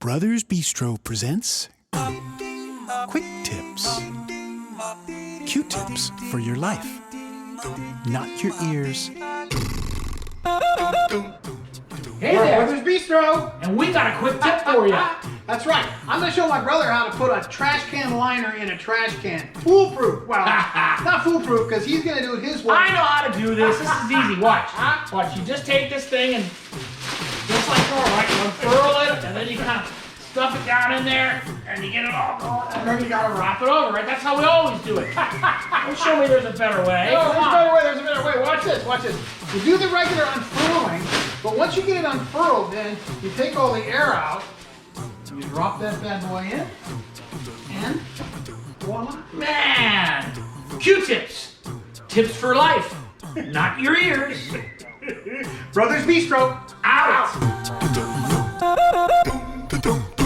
Brothers Bistro presents Quick Tips. Q-tips for your life, not your ears. Hey there, Brothers Bistro! and we got a quick tip for you. That's right. I'm going to show my brother how to put a trash can liner in a trash can. Foolproof. Well, not foolproof because he's going to do it his way. I know how to do this. This is easy. Watch. Watch. You just take this thing and just like so, right? You unfurl it, and then you kind of stuff it down in there, and you get it all going, and then you got to wrap it over, right? That's how we always do it. Don't show me there's a better way. No, Come there's a on. better way. There's a better way. Watch this. Watch this. You do the regular unfurling, but once you get it unfurled, then you take all the air out, you drop that bad boy in, and voila. Man, Q-tips. Tips for life, not your ears. Brothers Bistro, out! Out.